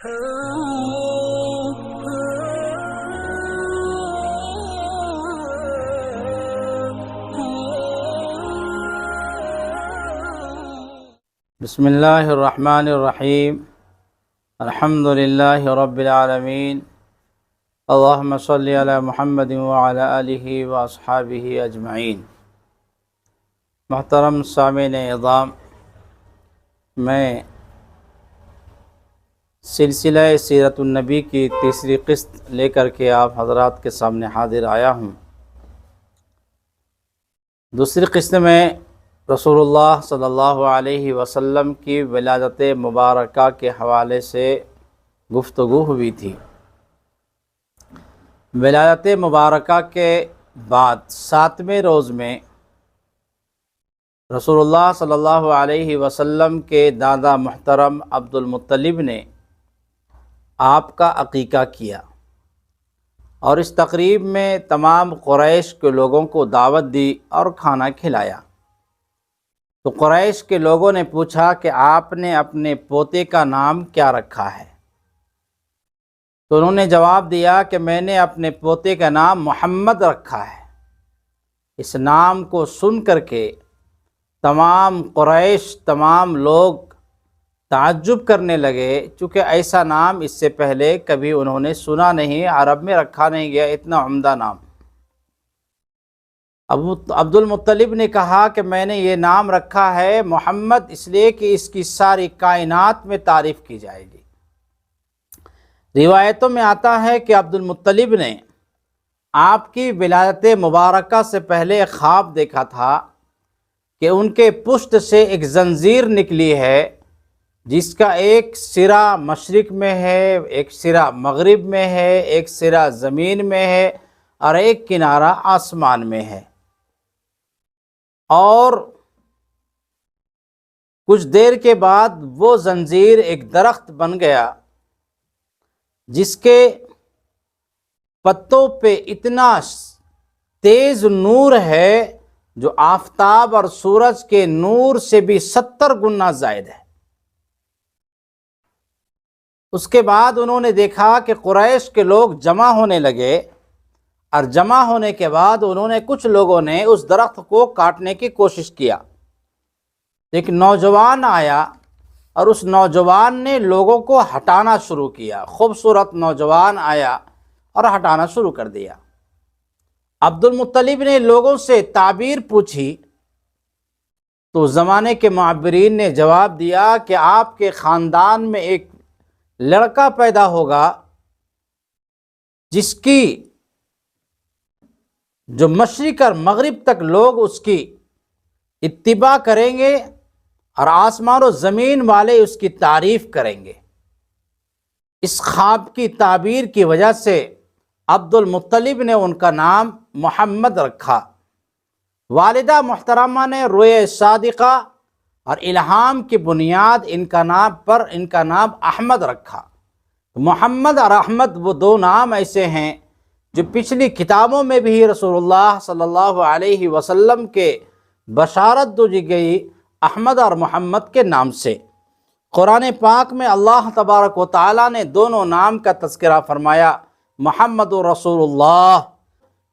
بسم اللہ الرحمن الرحیم الحمد للہ رب العالمین اللہم صلی علی محمد وعلی آلہ واصحابہ اجمعین۔ محترم سامعین اعظام، میں سلسلہ سیرت النبی کی تیسری قسط لے کر کے آپ حضرات کے سامنے حاضر آیا ہوں۔ دوسری قسط میں رسول اللہ صلی اللہ علیہ وسلم کی ولادت مبارکہ کے حوالے سے گفتگو ہوئی تھی۔ ولادت مبارکہ کے بعد 7ویں روز میں رسول اللہ صلی اللہ علیہ وسلم کے دادا محترم عبد المطلب نے آپ کا عقیقہ کیا اور اس تقریب میں تمام قریش کے لوگوں کو دعوت دی اور کھانا کھلایا۔ تو قریش کے لوگوں نے پوچھا کہ آپ نے اپنے پوتے کا نام کیا رکھا ہے؟ تو انہوں نے جواب دیا کہ میں نے اپنے پوتے کا نام محمد رکھا ہے۔ اس نام کو سن کر کے تمام قریش، تمام لوگ تعجب کرنے لگے، چونکہ ایسا نام اس سے پہلے کبھی انہوں نے سنا نہیں، عرب میں رکھا نہیں گیا اتنا عمدہ نام۔ عبد المطلب نے کہا کہ میں نے یہ نام رکھا ہے محمد اس لیے کہ اس کی ساری کائنات میں تعریف کی جائے گی۔ روایتوں میں آتا ہے کہ عبد المطلب نے آپ کی ولادت مبارکہ سے پہلے ایک خواب دیکھا تھا کہ ان کے پشت سے ایک زنجیر نکلی ہے جس کا ایک سرا مشرق میں ہے، ایک سرا مغرب میں ہے، ایک سرا زمین میں ہے اور ایک کنارہ آسمان میں ہے۔ اور کچھ دیر کے بعد وہ زنجیر ایک درخت بن گیا جس کے پتوں پہ اتنا تیز نور ہے جو آفتاب اور سورج کے نور سے بھی 70 گنا زائد ہے۔ اس کے بعد انہوں نے دیکھا کہ قریش کے لوگ جمع ہونے لگے، اور جمع ہونے کے بعد انہوں نے کچھ لوگوں نے اس درخت کو کاٹنے کی کوشش کیا۔ ایک نوجوان آیا اور اس نوجوان نے لوگوں کو ہٹانا شروع کیا۔ خوبصورت نوجوان آیا اور ہٹانا شروع کر دیا۔ عبد المطلب نے لوگوں سے تعبیر پوچھی تو زمانے کے معبرین نے جواب دیا کہ آپ کے خاندان میں ایک لڑکا پیدا ہوگا جس کی جو مشرق اور مغرب تک لوگ اس کی اتباع کریں گے اور آسمان و زمین والے اس کی تعریف کریں گے۔ اس خواب کی تعبیر کی وجہ سے عبد المطلب نے ان کا نام محمد رکھا۔ والدہ محترمہ نے روئے صادقہ اور الہام کی بنیاد ان کا نام احمد رکھا۔ محمد اور احمد وہ دو نام ایسے ہیں جو پچھلی کتابوں میں بھی رسول اللہ صلی اللہ علیہ وسلم کے بشارت دی گئی احمد اور محمد کے نام سے۔ قرآن پاک میں اللہ تبارک و تعالیٰ نے دونوں نام کا تذکرہ فرمایا، محمد رسول اللہ،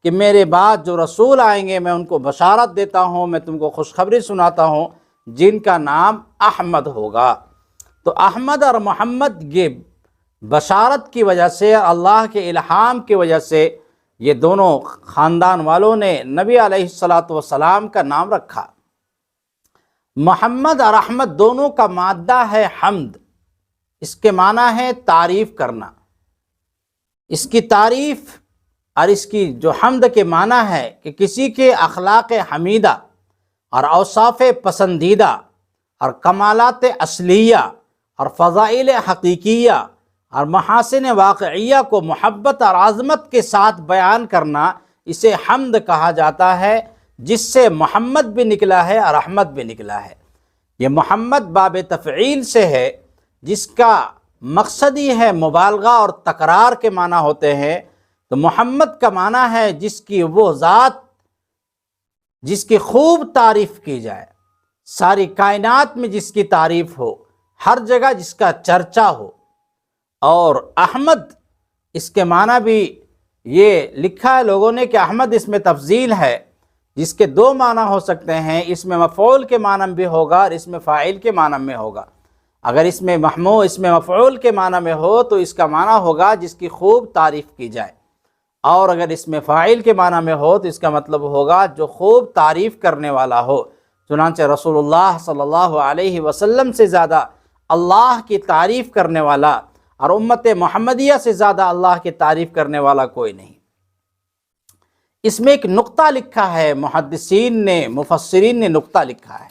کہ میرے بعد جو رسول آئیں گے میں ان کو بشارت دیتا ہوں، میں تم کو خوشخبری سناتا ہوں، جن کا نام احمد ہوگا۔ تو احمد اور محمد یہ بشارت کی وجہ سے، اللہ کے الہام کی وجہ سے یہ دونوں خاندان والوں نے نبی علیہ السلام کا نام رکھا۔ محمد اور احمد دونوں کا مادہ ہے حمد۔ اس کے معنی ہے تعریف کرنا۔ اس کی تعریف اور اس کی جو حمد کے معنی ہے کہ کسی کے اخلاق حمیدہ اور اوصاف پسندیدہ اور کمالات اصلیہ اور فضائل حقیقیہ اور محاسن واقعیہ کو محبت اور عظمت کے ساتھ بیان کرنا، اسے حمد کہا جاتا ہے، جس سے محمد بھی نکلا ہے اور احمد بھی نکلا ہے۔ یہ محمد باب تفعیل سے ہے، جس کا مقصد ہی ہے مبالغہ اور تکرار کے معنی ہوتے ہیں۔ تو محمد کا معنی ہے جس کی وہ ذات جس کی خوب تعریف کی جائے، ساری کائنات میں جس کی تعریف ہو، ہر جگہ جس کا چرچا ہو۔ اور احمد اس کے معنی بھی یہ لکھا ہے لوگوں نے کہ احمد اس میں تفضیل ہے، جس کے دو معنی ہو سکتے ہیں، اس میں مفعول کے معنی بھی ہوگا اور اس میں فاعل کے معنی میں ہوگا۔ اگر اس میں مفعول کے معنی میں ہو تو اس کا معنی ہوگا جس کی خوب تعریف کی جائے، اور اگر اس میں فاعل کے معنی میں ہو تو اس کا مطلب ہوگا جو خوب تعریف کرنے والا ہو۔ چنانچہ رسول اللہ صلی اللہ علیہ وسلم سے زیادہ اللہ کی تعریف کرنے والا اور امت محمدیہ سے زیادہ اللہ کی تعریف کرنے والا کوئی نہیں۔ اس میں ایک نقطہ لکھا ہے، محدثین نے، مفسرین نے نقطہ لکھا ہے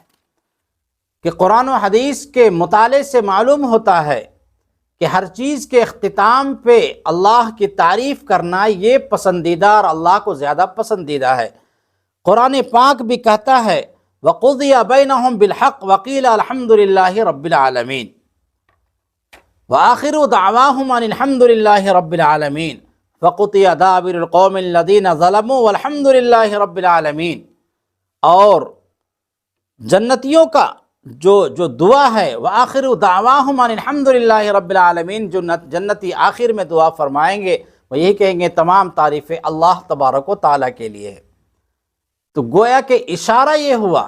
کہ قرآن و حدیث کے مطالعے سے معلوم ہوتا ہے کہ ہر چیز کے اختتام پہ اللہ کی تعریف کرنا یہ پسندیدہ اور اللہ کو زیادہ پسندیدہ ہے۔ قرآن پاک بھی کہتا ہے وَقُضِيَ بَيْنَهُمْ بِالْحَقِّ وَقِيلَ الْحَمْدُ لِلَّهِ رَبِّ الْعَالَمِينَ وَآخِرُ دَعْوَاهُمْ أَنِ الْحَمْدُ لِلَّهِ رَبِّ الْعَالَمِينَ فَقُطِعَ دَابِرُ الْقَوْمِ الَّذِينَ ظَلَمُوا وَالْحَمْدُ لِلَّهِ رَبِّ الْعَالَمِينَ۔ اور جنتیوں کا جو دعا ہے وَآخِرُ دَعْوَاهُمْ أَنِ الْحَمْدُ لِلَّهِ رَبِّ الْعَالَمِينَ، جو جنتی آخر میں دعا فرمائیں گے وہ یہی کہیں گے تمام تعریفیں اللہ تبارک و تعالیٰ کے لیے ہے۔ تو گویا کہ اشارہ یہ ہوا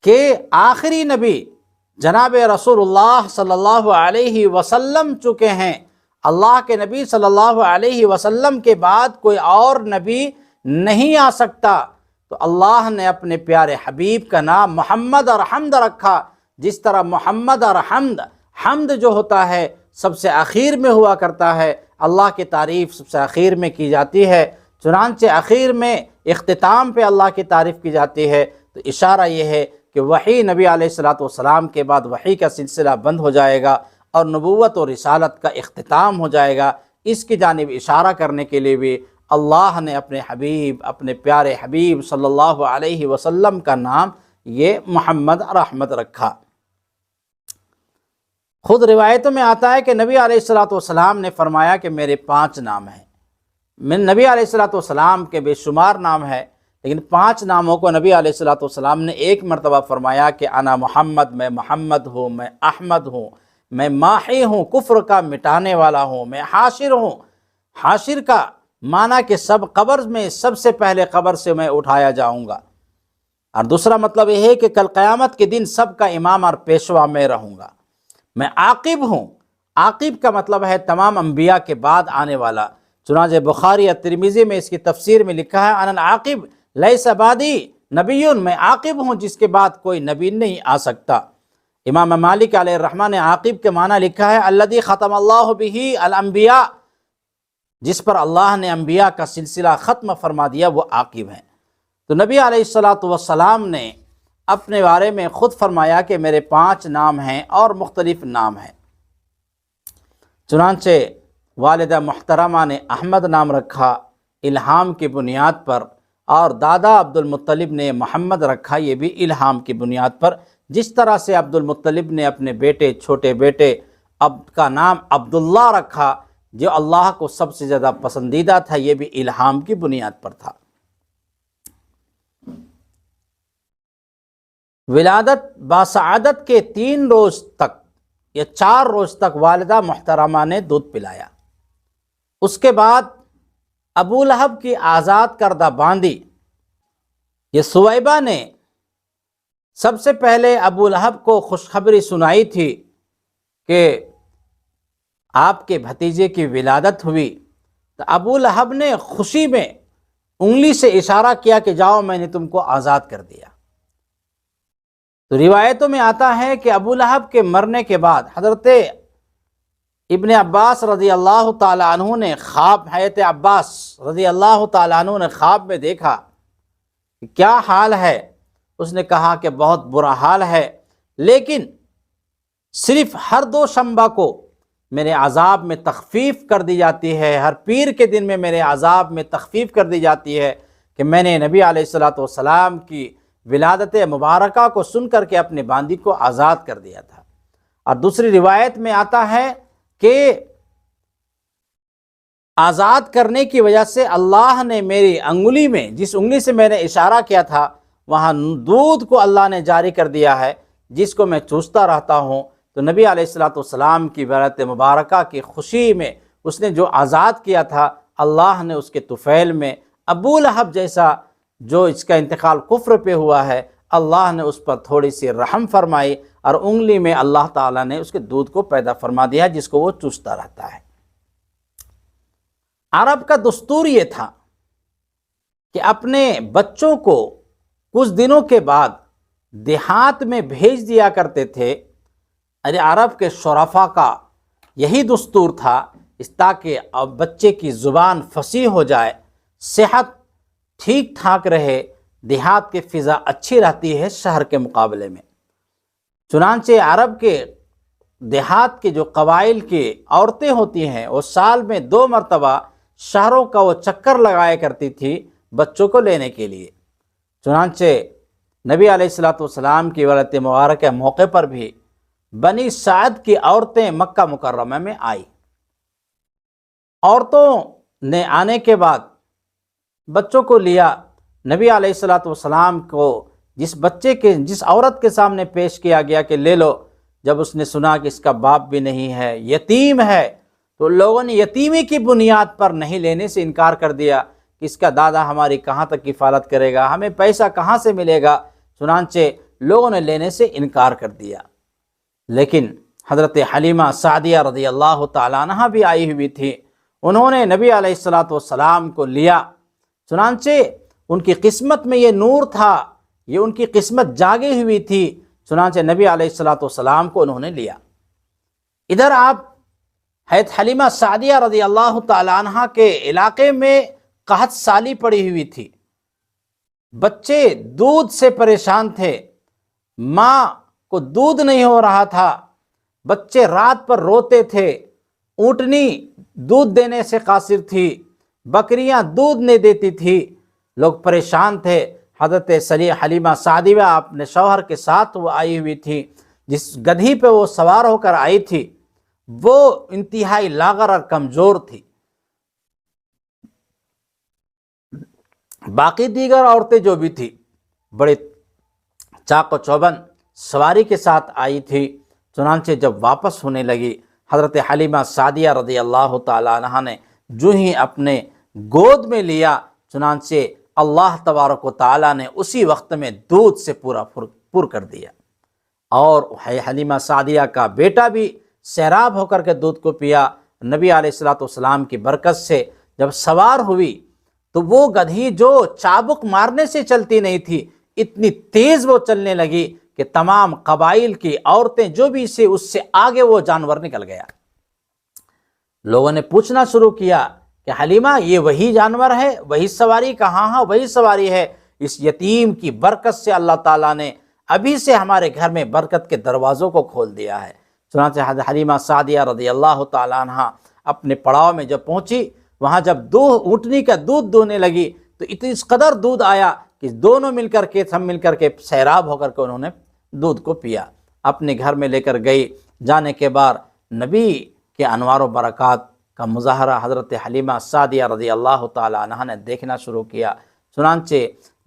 کہ آخری نبی جناب رسول اللہ صلی اللہ علیہ وسلم چکے ہیں، اللہ کے نبی صلی اللہ علیہ وسلم کے بعد کوئی اور نبی نہیں آ سکتا، تو اللہ نے اپنے پیارے حبیب کا نام محمد اور حمد رکھا۔ جس طرح محمد اور حمد جو ہوتا ہے سب سے آخر میں ہوا کرتا ہے، اللہ کی تعریف سب سے آخر میں کی جاتی ہے، چنانچہ آخر میں اختتام پہ اللہ کی تعریف کی جاتی ہے۔ تو اشارہ یہ ہے کہ وحی نبی علیہ السلام کے بعد وحی کا سلسلہ بند ہو جائے گا اور نبوت اور رسالت کا اختتام ہو جائے گا۔ اس کی جانب اشارہ کرنے کے لیے بھی اللہ نے اپنے حبیب، اپنے پیارے حبیب صلی اللہ علیہ وسلم کا نام یہ محمد اور احمد رکھا۔ خود روایتوں میں آتا ہے کہ نبی علیہ السلام نے فرمایا کہ میرے 5 نام ہیں۔ نبی علیہ السلام کے بے شمار نام ہے، لیکن 5 ناموں کو نبی علیہ السلام نے ایک مرتبہ فرمایا کہ انا محمد، میں محمد ہوں، میں احمد ہوں، میں ماحی ہوں، کفر کا مٹانے والا ہوں، میں حاشر ہوں۔ حاشر کا معنی کہ قبر میں سب سے پہلے قبر سے میں اٹھایا جاؤں گا، اور دوسرا مطلب یہ ہے کہ کل قیامت کے دن سب کا امام اور پیشوا میں رہوں گا۔ میں عاقب ہوں، عاقب کا مطلب ہے تمام انبیاء کے بعد آنے والا۔ چنانچہ بخاری اور ترمذی میں اس کی تفسیر میں لکھا ہے انا العاقب لیس بعدی نبی، میں عاقب ہوں جس کے بعد کوئی نبی نہیں آ سکتا۔ امام مالک علیہ الرحمہ نے عاقب کے معنی لکھا ہے الذی ختم اللہ بہ الانبیاء، جس پر اللہ نے انبیاء کا سلسلہ ختم فرما دیا، وہ عاقب ہیں۔ تو نبی علیہ السلام نے اپنے بارے میں خود فرمایا کہ میرے 5 نام ہیں اور مختلف نام ہیں۔ چنانچہ والدہ محترمہ نے احمد نام رکھا الہام کی بنیاد پر، اور دادا عبد المطلب نے محمد رکھا یہ بھی الہام کی بنیاد پر، جس طرح سے عبد المطلب نے اپنے بیٹے، چھوٹے بیٹے کا نام عبداللہ رکھا جو اللہ کو سب سے زیادہ پسندیدہ تھا، یہ بھی الہام کی بنیاد پر تھا۔ ولادت باسعادت کے 3 روز تک یا 4 روز تک والدہ محترمہ نے دودھ پلایا۔ اس کے بعد ابو لہب کی آزاد کردہ باندی یہ سویبہ نے سب سے پہلے ابو لہب کو خوشخبری سنائی تھی کہ آپ کے بھتیجے کی ولادت ہوئی، تو ابو لہب نے خوشی میں انگلی سے اشارہ کیا کہ جاؤ میں نے تم کو آزاد کر دیا۔ تو روایتوں میں آتا ہے کہ ابو لہب کے مرنے کے بعد حضرت ابن عباس رضی اللہ تعالیٰ عنہ نے حضرت عباس رضی اللہ تعالیٰ عنہ نے خواب میں دیکھا کہ کیا حال ہے؟ اس نے کہا کہ بہت برا حال ہے، لیکن صرف ہر 2 شنبہ کو میرے عذاب میں تخفیف کر دی جاتی ہے، ہر پیر کے دن میں میرے عذاب میں تخفیف کر دی جاتی ہے کہ میں نے نبی علیہ السلام کی ولادت مبارکہ کو سن کر کے اپنے باندی کو آزاد کر دیا تھا۔ اور دوسری روایت میں آتا ہے کہ آزاد کرنے کی وجہ سے اللہ نے میری انگلی میں، جس انگلی سے میں نے اشارہ کیا تھا، وہاں دودھ کو اللہ نے جاری کر دیا ہے، جس کو میں چوستا رہتا ہوں تو نبی علیہ الصلوۃ والسلام کی بیعت مبارکہ کی خوشی میں اس نے جو آزاد کیا تھا، اللہ نے اس کے طفیل میں ابو لہب جیسا جو اس کا انتقال کفر پہ ہوا ہے، اللہ نے اس پر تھوڑی سی رحم فرمائی اور انگلی میں اللہ تعالیٰ نے اس کے دودھ کو پیدا فرما دیا جس کو وہ چوستا رہتا ہے۔ عرب کا دستور یہ تھا کہ اپنے بچوں کو کچھ دنوں کے بعد دیہات میں بھیج دیا کرتے تھے۔ ارے عرب کے شرفا کا یہی دستور تھا، اس تاکہ اب بچے کی زبان فصیح ہو جائے، صحت ٹھیک ٹھاک رہے۔ دیہات کی فضا اچھی رہتی ہے شہر کے مقابلے میں۔ چنانچہ عرب کے دیہات کے جو قبائل کی عورتیں ہوتی ہیں وہ سال میں 2 مرتبہ شہروں کا وہ چکر لگایا کرتی تھی بچوں کو لینے کے لیے۔ چنانچہ نبی علیہ الصلوۃ والسلام کی ولادت مبارکہ موقع پر بھی بنی سعد کی عورتیں مکہ مکرمہ میں آئی۔ عورتوں نے آنے کے بعد بچوں کو لیا۔ نبی علیہ الصلوۃ والسلام کو جس عورت کے سامنے پیش کیا گیا کہ لے لو، جب اس نے سنا کہ اس کا باپ بھی نہیں ہے، یتیم ہے، تو لوگوں نے یتیمی کی بنیاد پر نہیں لینے سے انکار کر دیا کہ اس کا دادا ہماری کہاں تک کفالت کرے گا، ہمیں پیسہ کہاں سے ملے گا۔ چنانچہ لوگوں نے لینے سے انکار کر دیا۔ لیکن حضرت حلیمہ سعدیہ رضی اللہ تعالیٰ عنہ بھی آئی ہوئی تھی، انہوں نے نبی علیہ الصلوۃ والسلام کو لیا۔ چنانچہ ان کی قسمت میں یہ نور تھا، یہ ان کی قسمت جاگی ہوئی تھی۔ چنانچہ نبی علیہ الصلوۃ والسلام کو انہوں نے لیا۔ ادھر آپ حضرت حلیمہ سعدیہ رضی اللہ تعالیٰ عنہ کے علاقے میں قحط سالی پڑی ہوئی تھی، بچے دودھ سے پریشان تھے، ماں کو دودھ نہیں ہو رہا تھا، بچے رات پر روتے تھے، اونٹنی دودھ دینے سے قاصر تھی، بکریاں دودھ نہیں دیتی تھی، لوگ پریشان تھے۔ حضرت حلیمہ سعدیہ اپنے شوہر کے ساتھ وہ آئی ہوئی تھی، جس گدھی پہ وہ سوار ہو کر آئی تھی وہ انتہائی لاغر اور کمزور تھی۔ باقی دیگر عورتیں جو بھی تھی بڑے چاق و چوبند سواری کے ساتھ آئی تھی۔ چنانچہ جب واپس ہونے لگی، حضرت حلیمہ سعدیہ رضی اللہ تعالیٰ عنہ نے جو ہی اپنے گود میں لیا، چنانچہ اللہ تبارک و تعالیٰ نے اسی وقت میں دودھ سے پورا پر کر دیا، اور حلیمہ سعدیہ کا بیٹا بھی سیراب ہو کر کے دودھ کو پیا۔ نبی علیہ الصلوۃ والسلام کی برکت سے جب سوار ہوئی تو وہ گدھی جو چابک مارنے سے چلتی نہیں تھی، اتنی تیز وہ چلنے لگی کہ تمام قبائل کی عورتیں جو بھی اس سے آگے وہ جانور نکل گیا۔ لوگوں نے پوچھنا شروع کیا کہ حلیمہ یہ وہی جانور ہے، وہی سواری؟ کہاں ہاں وہی سواری ہے۔ اس یتیم کی برکت سے اللہ تعالیٰ نے ابھی سے ہمارے گھر میں برکت کے دروازوں کو کھول دیا ہے۔ چنانچہ حضرت حلیمہ سعدیہ رضی اللہ تعالیٰ عنہ اپنے پڑاؤ میں جب پہنچی، وہاں جب اونٹنی کا دودھ دونے لگی تو اس قدر دودھ آیا کہ دونوں سب مل کر کے سیراب ہو کر کے انہوں نے دودھ کو پیا۔ اپنے گھر میں لے کر گئی، جانے کے بعد نبی کے انوار و برکات کا مظاہرہ حضرت حلیمہ سعدیہ رضی اللہ تعالی عنہ نے دیکھنا شروع کیا۔ چنانچہ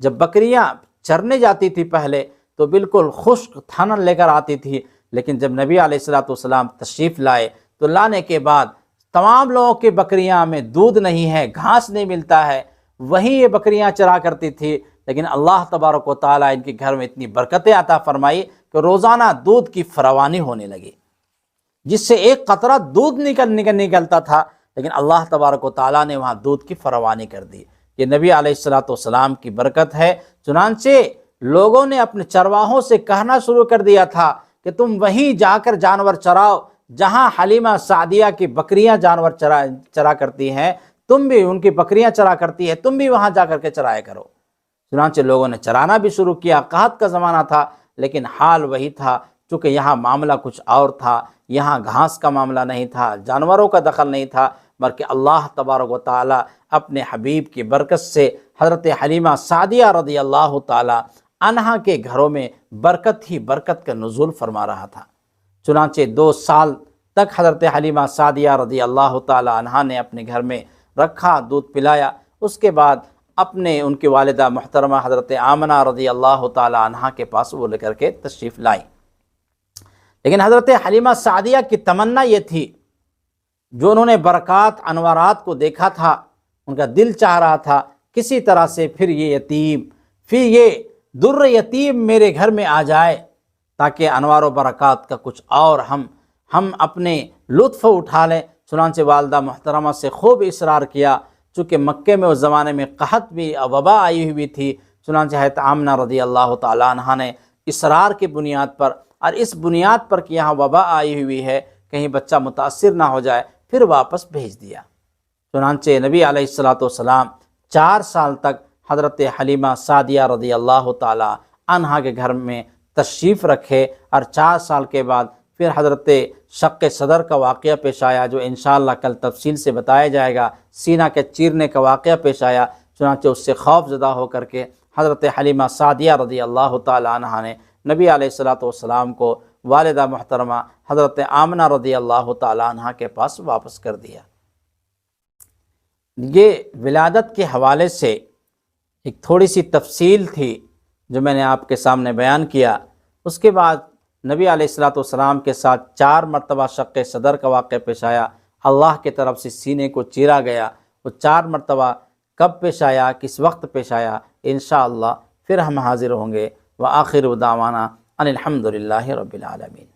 جب بکریاں چرنے جاتی تھی پہلے تو بالکل خشک تھن لے کر آتی تھی، لیکن جب نبی علیہ الصلوۃ والسلام تشریف لائے تو لانے کے بعد تمام لوگوں کی بکریاں میں دودھ نہیں ہے، گھاس نہیں ملتا ہے، وہیں یہ بکریاں چرا کرتی تھی۔ لیکن اللہ تبارک و تعالیٰ ان کے گھر میں اتنی برکتیں عطا فرمائی کہ روزانہ دودھ کی فراوانی ہونے لگی، جس سے ایک قطرہ دودھ نکلتا تھا، لیکن اللہ تبارک و تعالیٰ نے وہاں دودھ کی فراوانی کر دی۔ یہ نبی علیہ الصلوۃ والسلام کی برکت ہے۔ چنانچہ لوگوں نے اپنے چرواہوں سے کہنا شروع کر دیا تھا کہ تم وہیں جا کر جانور چراؤ جہاں حلیمہ سعدیہ کی بکریاں جانور چرا کرتی ہیں، تم بھی ان کی بکریاں چرا کرتی ہے، تم بھی وہاں جا کر کے چرایا کرو۔ چنانچہ لوگوں نے چرانا بھی شروع کیا۔ قحط کا زمانہ تھا لیکن حال وہی تھا، چونکہ یہاں معاملہ کچھ اور تھا، یہاں گھاس کا معاملہ نہیں تھا، جانوروں کا دخل نہیں تھا، بلکہ اللہ تبارک و تعالی اپنے حبیب کی برکت سے حضرت حلیمہ سعدیہ رضی اللہ تعالی عنہا کے گھروں میں برکت ہی برکت کا نزول فرما رہا تھا۔ چنانچہ 2 سال تک حضرت حلیمہ سعدیہ رضی اللہ تعالی عنہا نے اپنے گھر میں رکھا، دودھ پلایا۔ اس کے بعد ان کی والدہ محترمہ حضرت آمنہ رضی اللہ تعالی عنہا کے پاس وہ لے کر کے تشریف لائی۔ لیکن حضرت حلیمہ سعدیہ کی تمنا یہ تھی، جو انہوں نے برکات انوارات کو دیکھا تھا، ان کا دل چاہ رہا تھا کسی طرح سے پھر یہ یتیم، پھر یہ در یتیم میرے گھر میں آ جائے، تاکہ انوار و برکات کا کچھ اور ہم اپنے لطف اٹھا لیں۔ چنانچہ والدہ محترمہ سے خوب اصرار کیا، چونکہ مکے میں اس زمانے میں قحط بھی وبا آئی ہوئی تھی، چنانچہ حضرت آمنہ رضی اللہ تعالیٰ عنہ نے اصرار کی بنیاد پر، اور اس بنیاد پر کہ یہاں وبا آئی ہوئی ہے کہیں بچہ متاثر نہ ہو جائے، پھر واپس بھیج دیا۔ چنانچہ نبی علیہ السلام 4 سال تک حضرت حلیمہ سعدیہ رضی اللہ تعالی عنہا کے گھر میں تشریف رکھے، اور 4 سال کے بعد پھر حضرت شق صدر کا واقعہ پیش آیا، جو انشاءاللہ کل تفصیل سے بتایا جائے گا۔ سینہ کے چیرنے کا واقعہ پیش آیا، چنانچہ اس سے خوف زدہ ہو کر کے حضرت حلیمہ سعدیہ رضی اللہ تعالی عنہا نے نبی علیہ السلام کو والدہ محترمہ حضرت آمنہ رضی اللہ تعالی عنہا کے پاس واپس کر دیا۔ یہ ولادت کے حوالے سے ایک تھوڑی سی تفصیل تھی جو میں نے آپ کے سامنے بیان کیا۔ اس کے بعد نبی علیہ السلام کے ساتھ 4 مرتبہ شق صدر کا واقعہ پیش آیا، اللہ کی طرف سے سینے کو چیرا گیا۔ وہ 4 مرتبہ کب پیش آیا، کس وقت پیش آیا، انشاءاللہ پھر ہم حاضر ہوں گے۔ وآخر دعوانا ان الحمد للہ رب العالمین۔